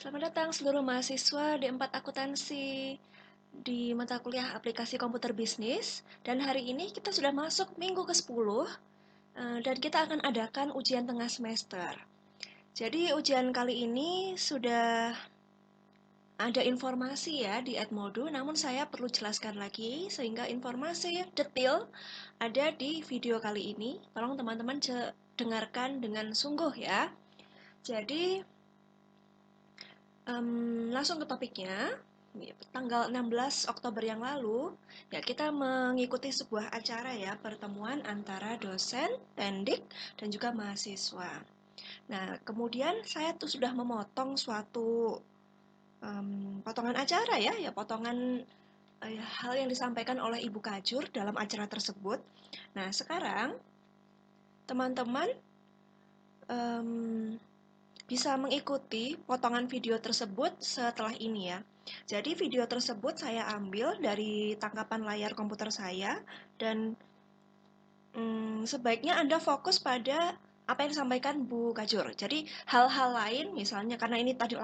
Selamat datang seluruh mahasiswa D4 Akuntansi di mata kuliah aplikasi komputer bisnis. Dan hari ini kita sudah masuk minggu ke-10 dan kita akan adakan ujian tengah semester. Jadi ujian kali ini sudah ada informasi ya di Edmodo, namun saya perlu jelaskan lagi sehingga informasi detail ada di video kali ini. Tolong teman-teman dengarkan dengan sungguh ya. Jadi langsung ke topiknya. Tanggal 16 Oktober yang lalu, ya kita mengikuti sebuah acara ya, pertemuan antara dosen, pendik, dan juga mahasiswa. Nah, kemudian saya tuh sudah memotong suatu potongan acara ya, potongan hal yang disampaikan oleh Ibu Kajur dalam acara tersebut. Nah, sekarang teman-teman bisa mengikuti potongan video tersebut setelah ini ya. Jadi video tersebut saya ambil dari tangkapan layar komputer saya dan sebaiknya Anda fokus pada apa yang disampaikan Bu Kajur. Jadi hal-hal lain misalnya karena ini tadi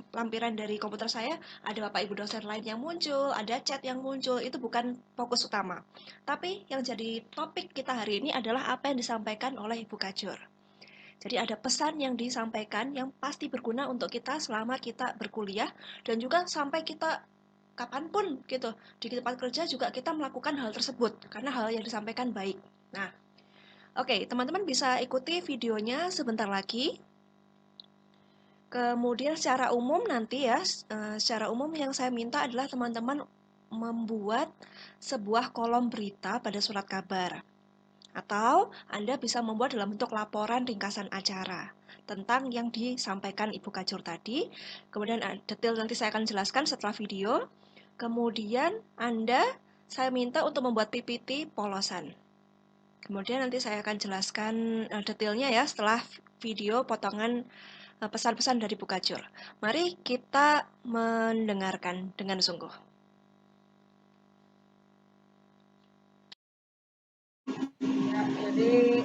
lampiran dari komputer saya, ada Bapak Ibu dosen lain yang muncul, ada chat yang muncul, itu bukan fokus utama. Tapi yang jadi topik kita hari ini adalah apa yang disampaikan oleh Ibu Kajur. Jadi ada pesan yang disampaikan yang pasti berguna untuk kita selama kita berkuliah dan juga sampai kita kapanpun gitu di tempat kerja juga kita melakukan hal tersebut karena hal yang disampaikan baik. Nah, oke, teman-teman bisa ikuti videonya sebentar lagi. Kemudian secara umum nanti ya, secara umum yang saya minta adalah teman-teman membuat sebuah kolom berita pada surat kabar. Atau Anda bisa membuat dalam bentuk laporan ringkasan acara tentang yang disampaikan Ibu Kajur tadi. Kemudian detail nanti saya akan jelaskan setelah video. Kemudian saya minta untuk membuat PPT polosan. Kemudian nanti saya akan jelaskan detailnya ya setelah video potongan pesan-pesan dari Bu Kajur. Mari kita mendengarkan dengan sungguh. Ya, jadi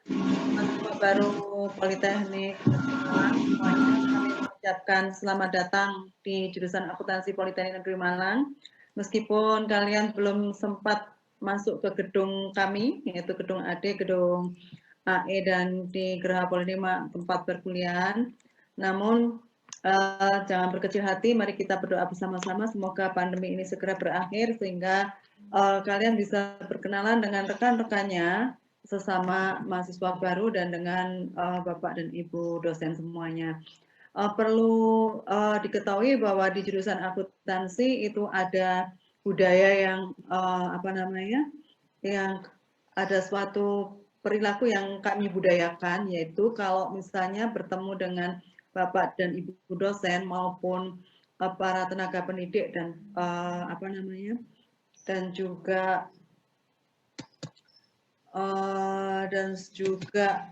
mahasiswa baru Politeknik Negeri Malang semuanya kami mengucapkan selamat datang di jurusan Akuntansi Politeknik Negeri Malang. Meskipun kalian belum sempat masuk ke gedung kami, yaitu gedung AD, gedung AE dan di Geraha Polinema tempat perkuliahan, namun jangan berkecil hati, mari kita berdoa bersama-sama semoga pandemi ini segera berakhir sehingga kalian bisa berkenalan dengan rekan-rekannya sesama mahasiswa baru dan dengan Bapak dan Ibu dosen semuanya. Perlu diketahui bahwa di jurusan akuntansi itu ada budaya yang yang ada suatu perilaku yang kami budayakan, yaitu kalau misalnya bertemu dengan Bapak dan Ibu dosen maupun para tenaga pendidik dan dan juga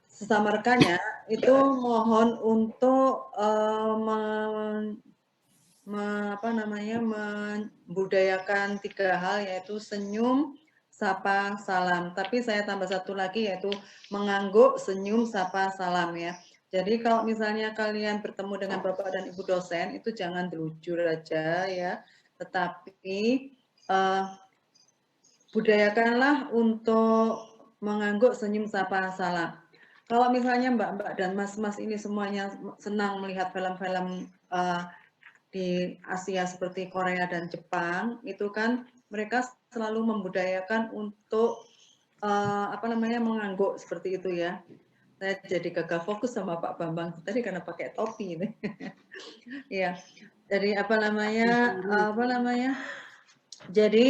sesama rekannya itu mohon untuk membudayakan 3 hal, yaitu senyum, sapa, salam. Tapi saya tambah satu lagi, yaitu mengangguk, senyum, sapa, salam ya. Jadi kalau misalnya kalian bertemu dengan Bapak dan Ibu dosen, itu jangan delujur aja ya, tetapi budayakanlah untuk mengangguk, senyum, sapa, salam. Kalau misalnya mbak-mbak dan mas-mas ini semuanya senang melihat film-film di Asia seperti Korea dan Jepang, itu kan mereka selalu membudayakan untuk mengangguk seperti itu ya. Saya jadi gagal fokus sama Pak Bambang tadi karena pakai topi ini. Ya, jadi jadi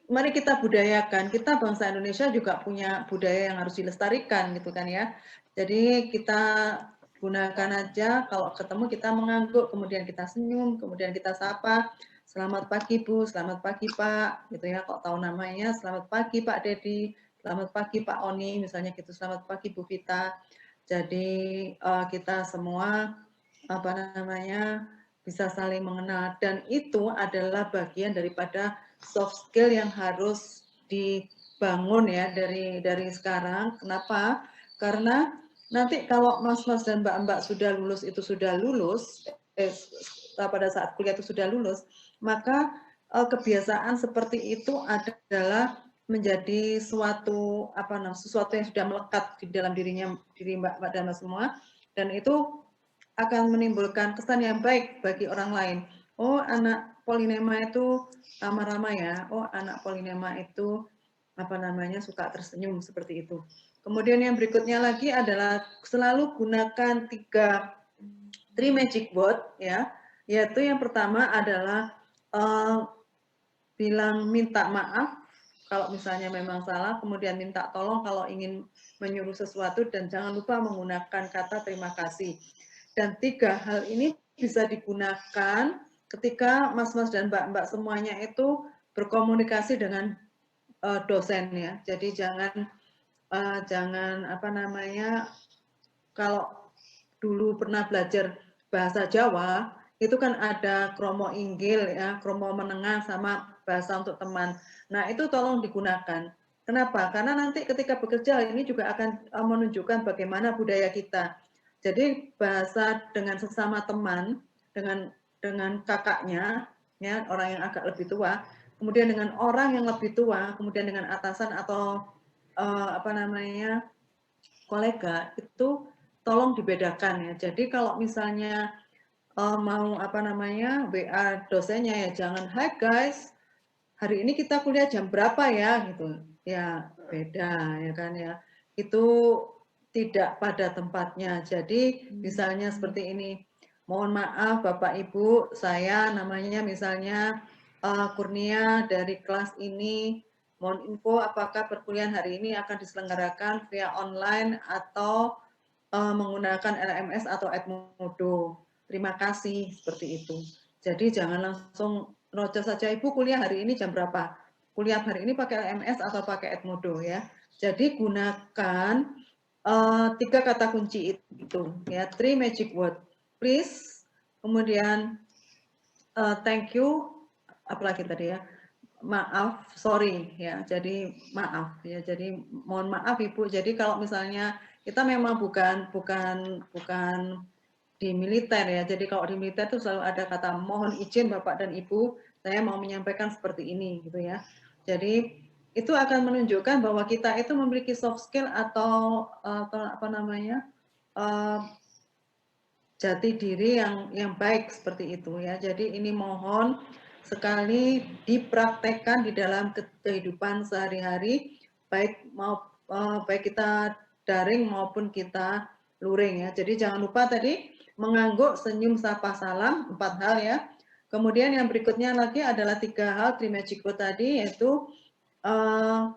mari kita budayakan. Kita bangsa Indonesia juga punya budaya yang harus dilestarikan gitu kan ya. Jadi kita gunakan aja kalau ketemu kita mengangguk, kemudian kita senyum, kemudian kita sapa, selamat pagi Bu, selamat pagi Pak, gitu ya. Kok tahu namanya, selamat pagi Pak Dedi, selamat pagi Pak Oni, misalnya gitu, selamat pagi Bu Vita. Jadi kita semua bisa saling mengenal dan itu adalah bagian daripada soft skill yang harus dibangun ya dari sekarang. Kenapa? Karena nanti kalau mas-mas dan mbak-mbak sudah lulus pada saat kuliah itu sudah lulus, maka kebiasaan seperti itu adalah menjadi sesuatu yang sudah melekat di dalam diri mbak-mbak dan mas semua, dan itu akan menimbulkan kesan yang baik bagi orang lain. Oh, anak polinema itu ramah-ramah ya. Oh, anak polinema itu suka tersenyum seperti itu. Kemudian yang berikutnya lagi adalah selalu gunakan 3 magic word ya, yaitu yang pertama adalah bilang minta maaf kalau misalnya memang salah, kemudian minta tolong kalau ingin menyuruh sesuatu, dan jangan lupa menggunakan kata terima kasih. Dan 3 hal ini bisa digunakan ketika mas-mas dan mbak-mbak semuanya itu berkomunikasi dengan dosen ya. Jadi jangan kalau dulu pernah belajar bahasa Jawa, itu kan ada kromo inggil ya, kromo menengah sama bahasa untuk teman. Nah, itu tolong digunakan. Kenapa? Karena nanti ketika bekerja ini juga akan menunjukkan bagaimana budaya kita. Jadi bahasa dengan sesama teman, dengan kakaknya, ya, orang yang agak lebih tua, kemudian dengan orang yang lebih tua, kemudian dengan atasan atau kolega, itu tolong dibedakan ya. Jadi kalau misalnya mau WA dosennya ya jangan, "Hai guys, hari ini kita kuliah jam berapa ya?" gitu. Ya beda ya kan ya. Itu tidak pada tempatnya. Jadi misalnya seperti ini, "Mohon maaf Bapak Ibu, saya namanya misalnya Kurnia dari kelas ini. Mohon info apakah perkuliahan hari ini akan diselenggarakan via online atau menggunakan LMS atau Edmodo. Terima kasih," seperti itu. Jadi jangan langsung nerocos saja, "Ibu kuliah hari ini jam berapa? Kuliah hari ini pakai LMS atau pakai Edmodo ya." Jadi gunakan 3 kata kunci itu ya, 3 magic word. Please, kemudian thank you, apalagi tadi ya, maaf, sorry ya. Jadi maaf ya. Jadi mohon maaf Ibu. Jadi kalau misalnya kita memang bukan di militer ya. Jadi kalau di militer itu selalu ada kata mohon izin Bapak dan Ibu, saya mau menyampaikan seperti ini gitu ya. Jadi itu akan menunjukkan bahwa kita itu memiliki soft skill atau jati diri yang baik seperti itu ya. Jadi ini mohon sekali dipraktekkan di dalam kehidupan sehari-hari, baik kita daring maupun kita luring ya. Jadi jangan lupa tadi mengangguk, senyum, sapa, salam, 4 hal ya. Kemudian yang berikutnya lagi adalah 3 hal 3 magic word tadi, yaitu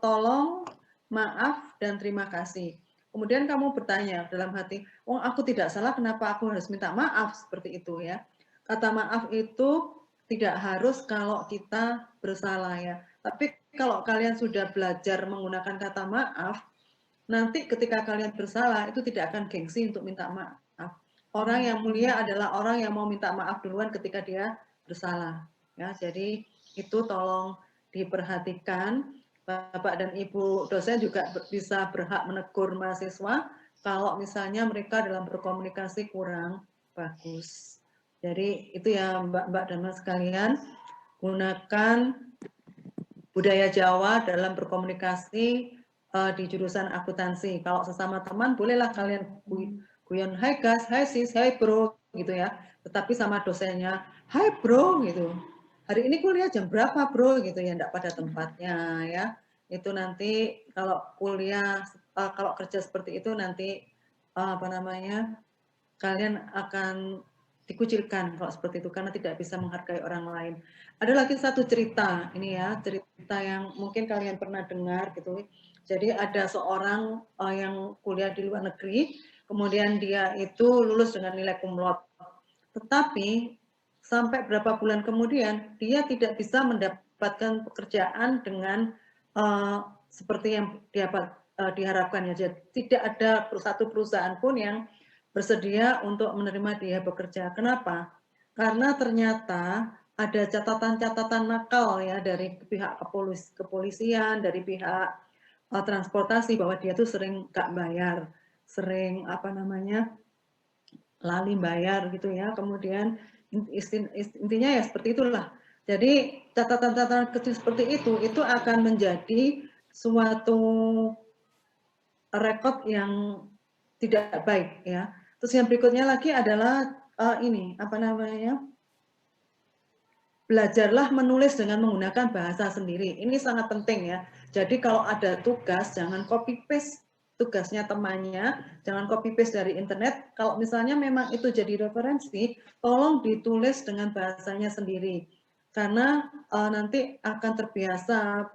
tolong, maaf, dan terima kasih. Kemudian kamu bertanya dalam hati, "Oh, aku tidak salah, kenapa aku harus minta maaf?" Seperti itu ya. Kata maaf itu tidak harus kalau kita bersalah ya. Tapi kalau kalian sudah belajar menggunakan kata maaf, nanti ketika kalian bersalah itu tidak akan gengsi untuk minta maaf. Orang yang mulia adalah orang yang mau minta maaf duluan ketika dia bersalah. Ya, jadi itu tolong diperhatikan. Bapak dan Ibu dosen juga bisa berhak menegur mahasiswa kalau misalnya mereka dalam berkomunikasi kurang bagus. Jadi itu ya Mbak-mbak dan Mas sekalian, gunakan budaya Jawa dalam berkomunikasi di jurusan akuntansi. Kalau sesama teman bolehlah kalian guyon, "Hai guys, hai sis, hai bro," gitu ya. Tetapi sama dosennya, "Hai bro," gitu. "Hari ini kuliah jam berapa bro?" gitu ya, enggak pada tempatnya ya. Itu nanti kalau kuliah, kalau kerja seperti itu nanti kalian akan dikucilkan kalau seperti itu karena tidak bisa menghargai orang lain. Ada lagi satu cerita ini ya, cerita yang mungkin kalian pernah dengar gitu. Jadi ada seorang yang kuliah di luar negeri, kemudian dia itu lulus dengan nilai cum laude. Tetapi sampai berapa bulan kemudian dia tidak bisa mendapatkan pekerjaan dengan seperti yang diharapkan ya. Jadi tidak ada satu perusahaan pun yang bersedia untuk menerima dia bekerja. Kenapa? Karena ternyata ada catatan-catatan nakal ya dari pihak kepolisian, dari pihak transportasi bahwa dia tuh sering nggak bayar. sering lali bayar gitu ya. Kemudian intinya ya seperti itulah. Jadi catatan-catatan kecil seperti itu akan menjadi suatu rekod yang tidak baik ya. Terus yang berikutnya lagi adalah belajarlah menulis dengan menggunakan bahasa sendiri. Ini sangat penting ya. Jadi kalau ada tugas, jangan copy paste tugasnya temannya, jangan copy paste dari internet. Kalau misalnya memang itu jadi referensi, tolong ditulis dengan bahasanya sendiri. Karena nanti akan terbiasa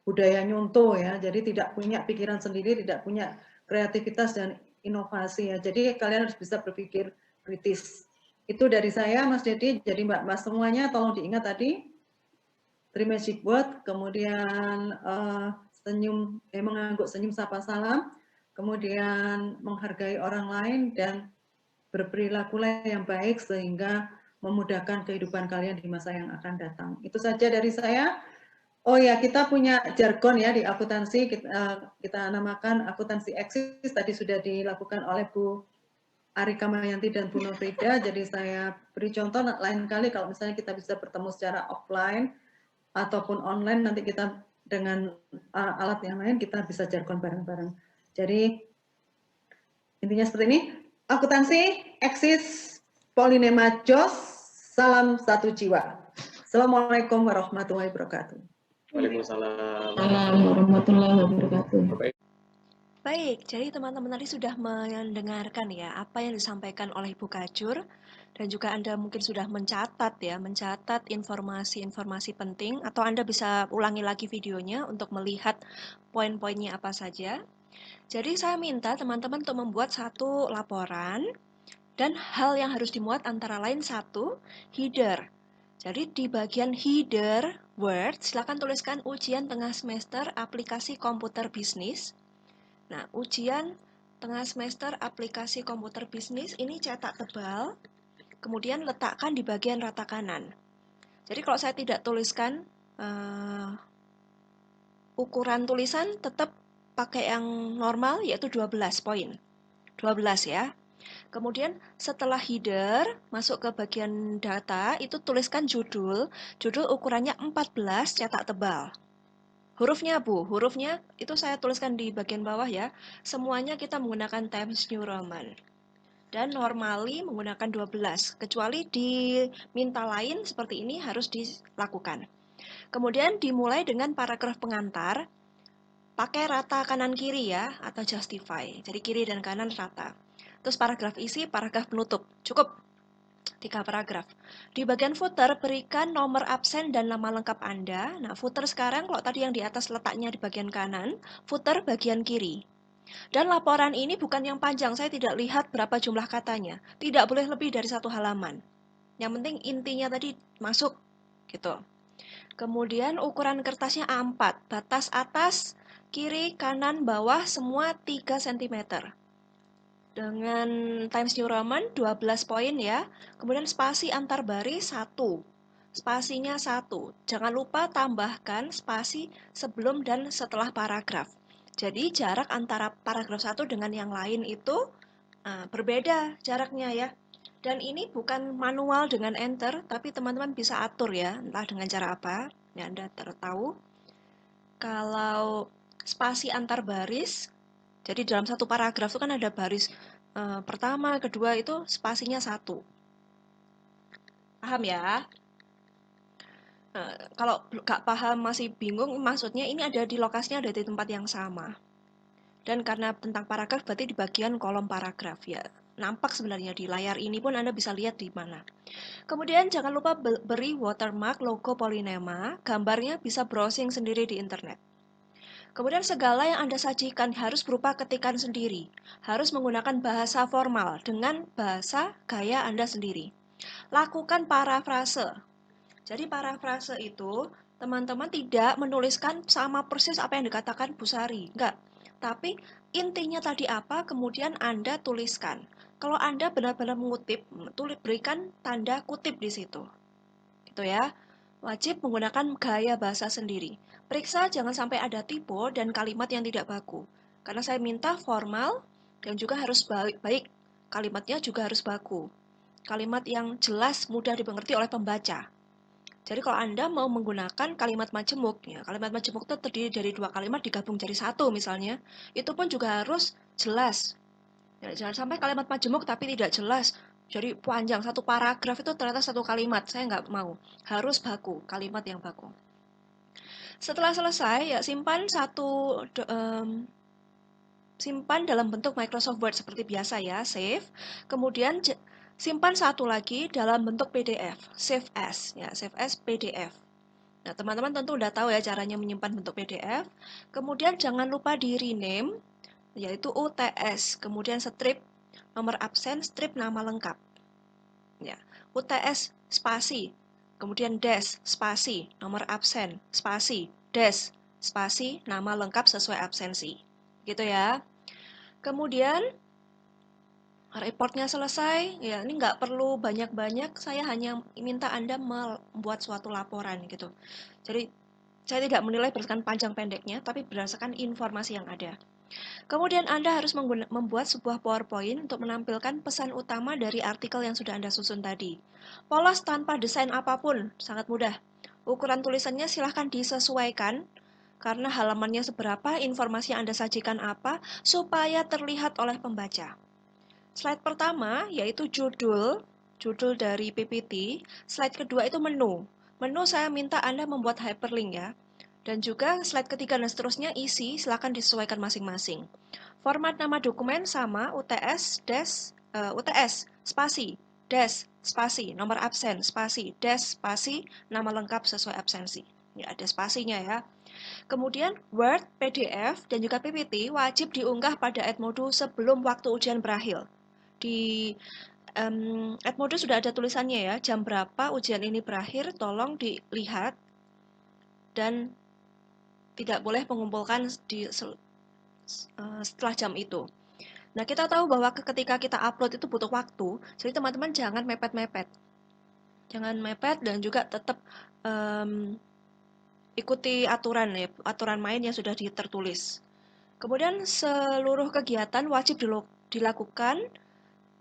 budaya nyontoh ya. Jadi tidak punya pikiran sendiri, tidak punya kreativitas dan inovasi ya. Jadi kalian harus bisa berpikir kritis. Itu dari saya, Mas Dedi. Jadi Mbak semuanya tolong diingat tadi, three magic word, kemudian mengangguk senyum sapa salam, kemudian menghargai orang lain dan berperilakulah yang baik sehingga memudahkan kehidupan kalian di masa yang akan datang. Itu saja dari saya. Oh ya, kita punya jargon ya di akuntansi, kita namakan akuntansi eksis, tadi sudah dilakukan oleh Bu Arika Mayanti dan Bu Nofrida, jadi saya beri contoh lain kali kalau misalnya kita bisa bertemu secara offline ataupun online, nanti kita dengan alat yang lain kita bisa jargon bareng-bareng. Jadi intinya seperti ini, akuntansi eksis Polinema Jos, salam satu jiwa. Assalamualaikum warahmatullahi wabarakatuh. Waalaikumsalam warahmatullahi wabarakatuh. Baik, jadi teman-teman tadi sudah mendengarkan ya apa yang disampaikan oleh Ibu Kajur dan juga Anda mungkin sudah mencatat informasi-informasi penting atau Anda bisa ulangi lagi videonya untuk melihat poin-poinnya apa saja. Jadi saya minta teman-teman untuk membuat satu laporan dan hal yang harus dimuat antara lain satu, header. Jadi di bagian header Word, silakan tuliskan ujian tengah semester aplikasi komputer bisnis. Nah, ujian tengah semester aplikasi komputer bisnis ini cetak tebal, kemudian letakkan di bagian rata kanan. Jadi kalau saya tidak tuliskan ukuran tulisan tetap pakai yang normal yaitu 12 poin. 12 ya. Kemudian setelah header, masuk ke bagian data, itu tuliskan judul. Judul ukurannya 14 cetak tebal. Hurufnya Bu, hurufnya itu saya tuliskan di bagian bawah ya. Semuanya kita menggunakan Times New Roman. Dan normally menggunakan 12, kecuali diminta lain seperti ini harus dilakukan. Kemudian dimulai dengan paragraf pengantar, pakai rata kanan kiri ya, atau justify. Jadi kiri dan kanan rata. Terus paragraf isi, paragraf penutup. Cukup 3 paragraf. Di bagian footer, berikan nomor absen dan nama lengkap Anda. Nah, footer sekarang kalau tadi yang di atas letaknya di bagian kanan, footer bagian kiri. Dan laporan ini bukan yang panjang, saya tidak lihat berapa jumlah katanya. Tidak boleh lebih dari 1 halaman. Yang penting intinya tadi masuk, gitu. Kemudian ukuran kertasnya A4, batas atas, kiri, kanan, bawah, semua 3 cm. Dengan Times New Roman 12 poin ya. Kemudian spasi antar baris 1. Spasinya 1. Jangan lupa tambahkan spasi sebelum dan setelah paragraf. Jadi jarak antara paragraf 1 dengan yang lain itu berbeda jaraknya ya. Dan ini bukan manual dengan enter, tapi teman-teman bisa atur ya, entah dengan cara apa. Ya, Anda tahu. Kalau spasi antar baris, jadi dalam satu paragraf itu kan ada baris pertama, kedua itu spasinya 1. Paham ya? Kalau nggak paham masih bingung, maksudnya ini ada di lokasinya ada di tempat yang sama. Dan karena tentang paragraf berarti di bagian kolom paragraf ya. Nampak sebenarnya di layar ini pun Anda bisa lihat di mana. Kemudian jangan lupa beri watermark logo Polinema, gambarnya bisa browsing sendiri di internet. Kemudian segala yang Anda sajikan harus berupa ketikan sendiri, harus menggunakan bahasa formal dengan bahasa gaya Anda sendiri. Lakukan parafrase. Jadi parafrase itu teman-teman tidak menuliskan sama persis apa yang dikatakan Bu Sari, enggak. Tapi intinya tadi apa, kemudian Anda tuliskan. Kalau Anda benar-benar mengutip, berikan tanda kutip di situ. Gitu ya. Wajib menggunakan gaya bahasa sendiri. Periksa jangan sampai ada typo dan kalimat yang tidak baku. Karena saya minta formal, Dan juga harus baik, kalimatnya juga harus baku. Kalimat yang jelas, mudah dimengerti oleh pembaca. Jadi kalau Anda mau menggunakan kalimat majemuk, ya, kalimat majemuk itu terdiri dari 2 kalimat digabung jadi 1 misalnya, itu pun juga harus jelas. Ya, jangan sampai kalimat majemuk tapi tidak jelas. Jadi panjang, 1 paragraf itu ternyata 1 kalimat, saya nggak mau. Harus baku, kalimat yang baku. Setelah selesai, ya simpan dalam bentuk Microsoft Word seperti biasa ya, save. Kemudian simpan satu lagi dalam bentuk PDF, save as, ya, save as PDF. Nah, teman-teman tentu udah tahu ya caranya menyimpan bentuk PDF. Kemudian jangan lupa di rename, yaitu UTS, kemudian strip nomor absen, strip nama lengkap. Ya, UTS spasi, kemudian dash spasi, nomor absen, spasi, dash spasi, nama lengkap sesuai absensi. Gitu ya. Kemudian reportnya selesai, ya ini nggak perlu banyak-banyak, saya hanya minta Anda membuat suatu laporan gitu. Jadi saya tidak menilai berdasarkan panjang pendeknya, tapi berdasarkan informasi yang ada. Kemudian Anda harus membuat sebuah PowerPoint untuk menampilkan pesan utama dari artikel yang sudah Anda susun tadi. Polos tanpa desain apapun, sangat mudah. Ukuran tulisannya silahkan disesuaikan, karena halamannya seberapa, informasi yang Anda sajikan apa, supaya terlihat oleh pembaca. Slide pertama yaitu judul dari PPT. Slide kedua itu menu. Menu saya minta Anda membuat hyperlink ya. Dan juga slide ketiga dan seterusnya isi, silakan disesuaikan masing-masing. Format nama dokumen sama UTS, spasi, dash, spasi, nomor absen, spasi, dash, spasi, nama lengkap sesuai absensi. Ya, ada spasinya ya. Kemudian Word, PDF, dan juga PPT wajib diunggah pada Edmodo sebelum waktu ujian berakhir. Di Edmodo sudah ada tulisannya ya, jam berapa ujian ini berakhir, tolong dilihat dan tidak boleh mengumpulkan setelah jam itu. Nah, kita tahu bahwa ketika kita upload itu butuh waktu, jadi teman-teman jangan mepet-mepet. Jangan mepet dan juga tetap ikuti aturan main yang sudah tertulis. Kemudian seluruh kegiatan wajib dilakukan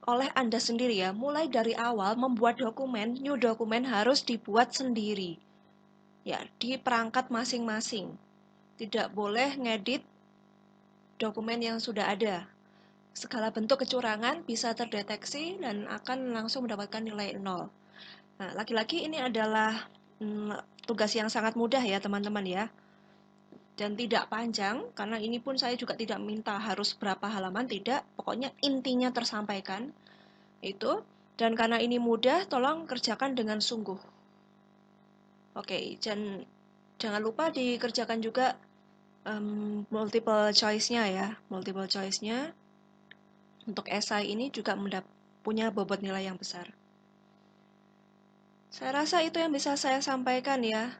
oleh Anda sendiri ya. Mulai dari awal membuat dokumen, new dokumen harus dibuat sendiri. Ya, di perangkat masing-masing. Tidak boleh ngedit dokumen yang sudah ada. Segala bentuk kecurangan bisa terdeteksi dan akan langsung mendapatkan nilai 0. Nah, lagi-lagi ini adalah tugas yang sangat mudah ya teman-teman ya. Dan tidak panjang, karena ini pun saya juga tidak minta harus berapa halaman, tidak. Pokoknya intinya tersampaikan. Itu. Dan karena ini mudah, tolong kerjakan dengan sungguh. Oke, jangan lupa dikerjakan juga multiple choice-nya ya. Multiple choice-nya untuk esai ini juga punya bobot nilai yang besar. Saya rasa itu yang bisa saya sampaikan ya.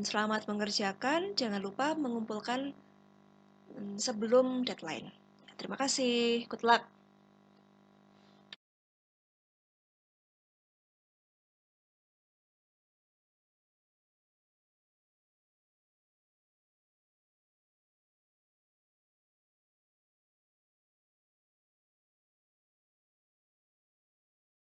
Selamat mengerjakan, jangan lupa mengumpulkan sebelum deadline. Terima kasih, good luck.